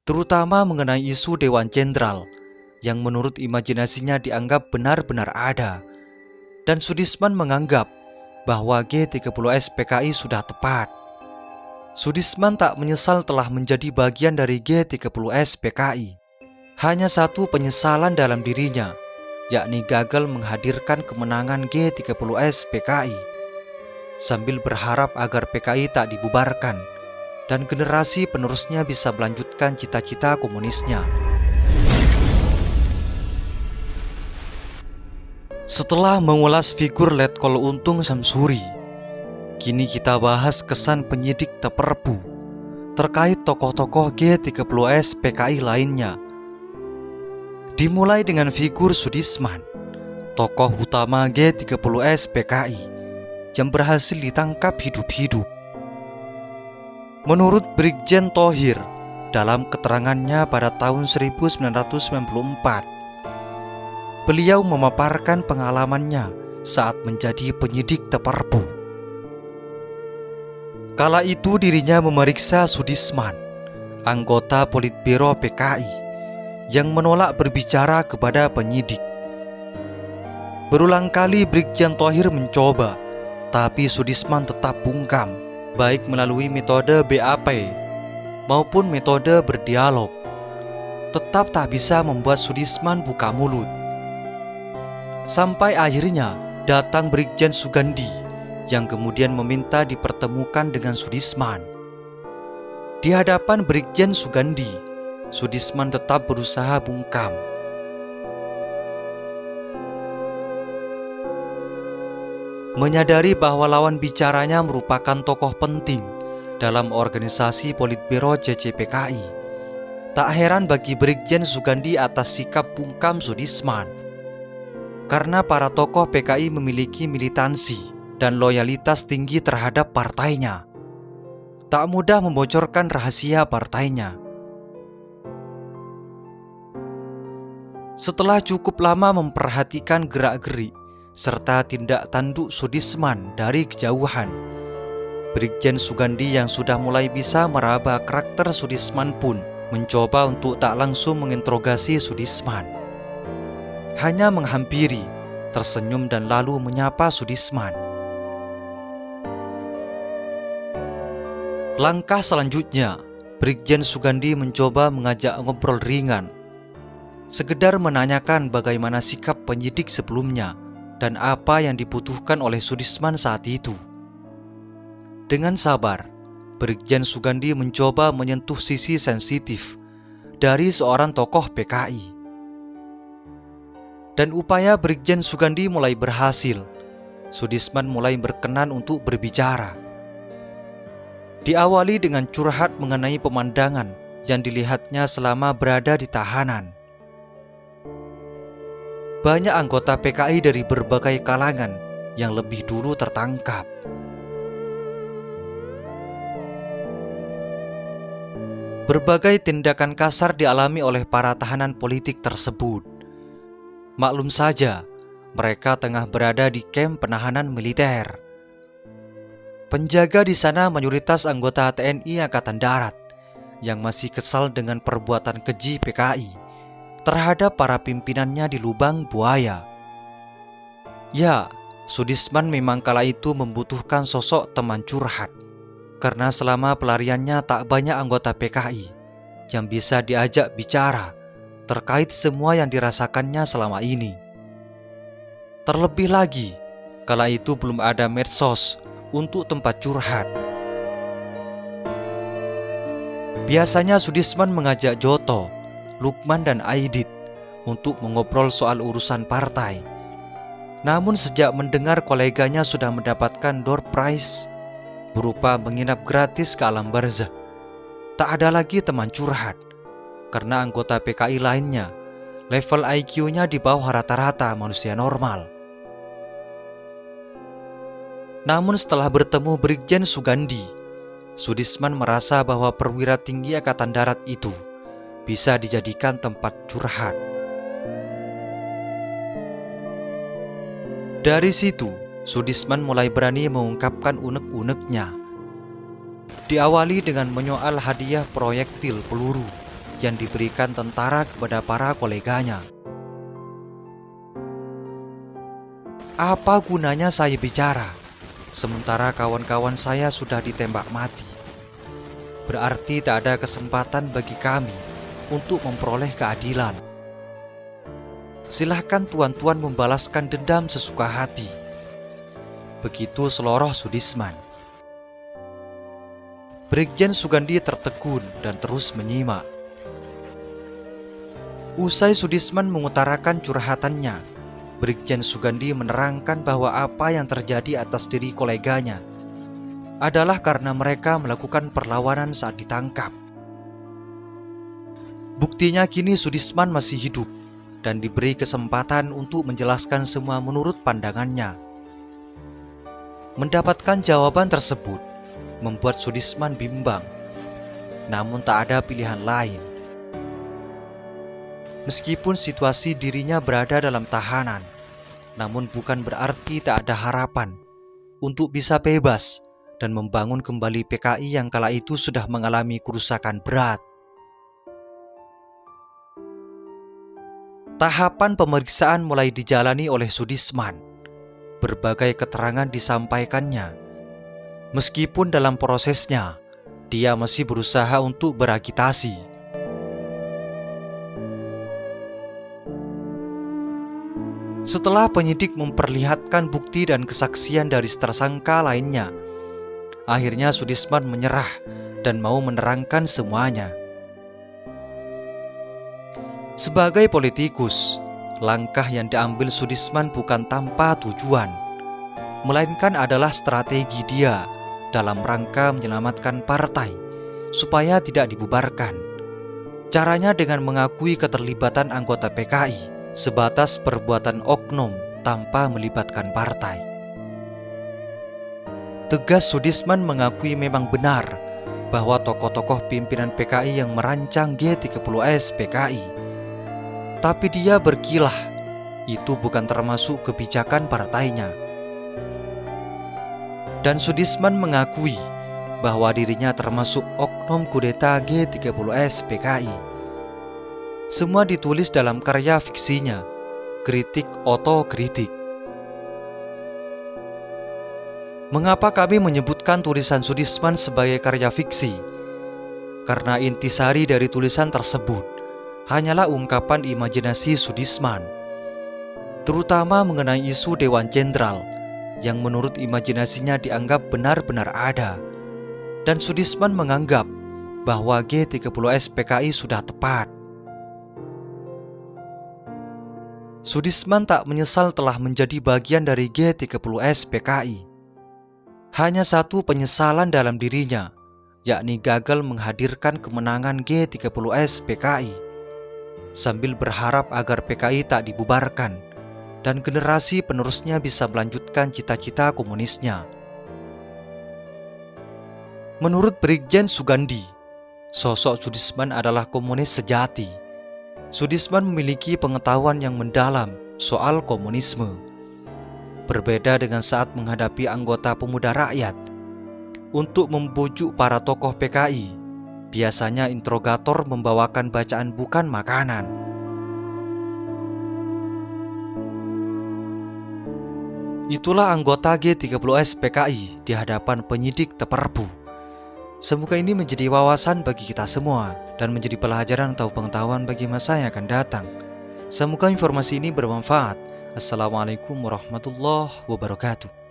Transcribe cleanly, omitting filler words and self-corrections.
terutama mengenai isu Dewan Jenderal yang menurut imajinasinya dianggap benar-benar ada. Dan Sudisman menganggap bahwa G30S PKI sudah tepat. Sudisman tak menyesal telah menjadi bagian dari G30S PKI. Hanya satu penyesalan dalam dirinya, yakni gagal menghadirkan kemenangan G30S PKI. Sambil berharap agar PKI tak dibubarkan dan generasi penerusnya bisa melanjutkan cita-cita komunisnya. Setelah mengulas figur Letkol Untung Samsuri, kini kita bahas kesan penyidik terperpu terkait tokoh-tokoh G30S PKI lainnya. Dimulai dengan figur Sudisman, tokoh utama G30S PKI yang berhasil ditangkap hidup-hidup. Menurut Brigjen Thohir dalam keterangannya pada tahun 1994, beliau memaparkan pengalamannya saat menjadi penyidik terperpu. Kala itu dirinya memeriksa Sudisman, anggota Politbiro PKI, yang menolak berbicara kepada penyidik. Berulang kali Brigjen Thohir mencoba, tapi Sudisman tetap bungkam, baik melalui metode BAP maupun metode berdialog. Tetap tak bisa membuat Sudisman buka mulut. Sampai akhirnya datang Brigjen Sugandi yang kemudian meminta dipertemukan dengan Sudisman. Di hadapan Brigjen Sugandi, Sudisman tetap berusaha bungkam. Menyadari bahwa lawan bicaranya merupakan tokoh penting dalam organisasi Politbiro CCPKI, tak heran bagi Brigjen Sugandi atas sikap bungkam Sudisman. Karena para tokoh PKI memiliki militansi dan loyalitas tinggi terhadap partainya, tak mudah membocorkan rahasia partainya. Setelah cukup lama memperhatikan gerak-gerik serta tindak tanduk Sudisman dari kejauhan, Brigjen Sugandi yang sudah mulai bisa meraba karakter Sudisman pun mencoba untuk tak langsung menginterogasi Sudisman. Hanya menghampiri, tersenyum dan lalu menyapa Sudisman. Langkah selanjutnya, Brigjen Sugandi mencoba mengajak ngobrol ringan, sekedar menanyakan bagaimana sikap penyidik sebelumnya dan apa yang dibutuhkan oleh Sudisman saat itu. Dengan sabar, Brigjen Sugandi mencoba menyentuh sisi sensitif dari seorang tokoh PKI. Dan upaya Brigjen Sugandi mulai berhasil. Sudisman mulai berkenan untuk berbicara. Diawali dengan curhat mengenai pemandangan yang dilihatnya selama berada di tahanan. Banyak anggota PKI dari berbagai kalangan yang lebih dulu tertangkap. Berbagai tindakan kasar dialami oleh para tahanan politik tersebut. Maklum saja, mereka tengah berada di kamp penahanan militer. Penjaga di sana mayoritas anggota TNI Angkatan Darat yang masih kesal dengan perbuatan keji PKI terhadap para pimpinannya di lubang buaya. Ya, Sudisman memang kala itu membutuhkan sosok teman curhat, karena selama pelariannya tak banyak anggota PKI yang bisa diajak bicara terkait semua yang dirasakannya selama ini. Terlebih lagi, kala itu belum ada medsos untuk tempat curhat. Biasanya Sudisman mengajak Joto, Lukman dan Aidit untuk mengobrol soal urusan partai. Namun sejak mendengar koleganya sudah mendapatkan door prize berupa menginap gratis ke alam barzah, tak ada lagi teman curhat, karena anggota PKI lainnya level IQ-nya di bawah rata-rata manusia normal. Namun setelah bertemu Brigjen Sugandi, Sudisman merasa bahwa perwira tinggi Angkatan Darat itu bisa dijadikan tempat curhat. Dari situ, Sudisman mulai berani mengungkapkan unek-uneknya. Diawali dengan menyoal hadiah proyektil peluru yang diberikan tentara kepada para koleganya. Apa gunanya saya bicara, sementara kawan-kawan saya sudah ditembak mati? Berarti tak ada kesempatan bagi kami untuk memperoleh keadilan. Silahkan tuan-tuan membalaskan dendam sesuka hati. Begitu seloroh Sudisman. Brigjen Sugandi tertegun dan terus menyimak. Usai Sudisman mengutarakan curhatannya, Brigjen Sugandi menerangkan bahwa apa yang terjadi atas diri koleganya adalah karena mereka melakukan perlawanan saat ditangkap. Buktinya kini Sudisman masih hidup dan diberi kesempatan untuk menjelaskan semua menurut pandangannya. Mendapatkan jawaban tersebut membuat Sudisman bimbang, namun tak ada pilihan lain. Meskipun situasi dirinya berada dalam tahanan, namun bukan berarti tak ada harapan untuk bisa bebas dan membangun kembali PKI yang kala itu sudah mengalami kerusakan berat. Tahapan pemeriksaan mulai dijalani oleh Sudisman. Berbagai keterangan disampaikannya. Meskipun dalam prosesnya, dia masih berusaha untuk beragitasi. Setelah penyidik memperlihatkan bukti dan kesaksian dari tersangka lainnya, akhirnya Sudisman menyerah dan mau menerangkan semuanya. Sebagai politikus, langkah yang diambil Sudisman bukan tanpa tujuan, melainkan adalah strategi dia dalam rangka menyelamatkan partai supaya tidak dibubarkan. Caranya dengan mengakui keterlibatan anggota PKI sebatas perbuatan oknum tanpa melibatkan partai. Tegas Sudisman mengakui memang benar bahwa tokoh-tokoh pimpinan PKI yang merancang G30S PKI. Tapi dia berkilah, itu bukan termasuk kebijakan partainya. Dan Sudisman mengakui bahwa dirinya termasuk oknum kudeta G30S PKI. Semua ditulis dalam karya fiksinya, Kritik Otokritik. Mengapa kami menyebutkan tulisan Sudisman sebagai karya fiksi? Karena intisari dari tulisan tersebut hanyalah ungkapan imajinasi Sudisman, terutama mengenai isu Dewan Jenderal yang menurut imajinasinya dianggap benar-benar ada. Dan Sudisman menganggap bahwa G30S PKI sudah tepat. Sudisman tak menyesal telah menjadi bagian dari G30S PKI. Hanya satu penyesalan dalam dirinya, yakni gagal menghadirkan kemenangan G30S PKI, sambil berharap agar PKI tak dibubarkan dan generasi penerusnya bisa melanjutkan cita-cita komunisnya. Menurut Brigjen Sugandi, sosok Sudisman adalah komunis sejati. Sudisman memiliki pengetahuan yang mendalam soal komunisme. Berbeda dengan saat menghadapi anggota pemuda rakyat. Untuk membujuk para tokoh PKI, biasanya interrogator membawakan bacaan bukan makanan. Itulah anggota G30S PKI di hadapan penyidik Teperbu. Semoga ini menjadi wawasan bagi kita semua dan menjadi pelajaran atau pengetahuan bagi masa yang akan datang. Semoga informasi ini bermanfaat. Assalamualaikum warahmatullahi wabarakatuh.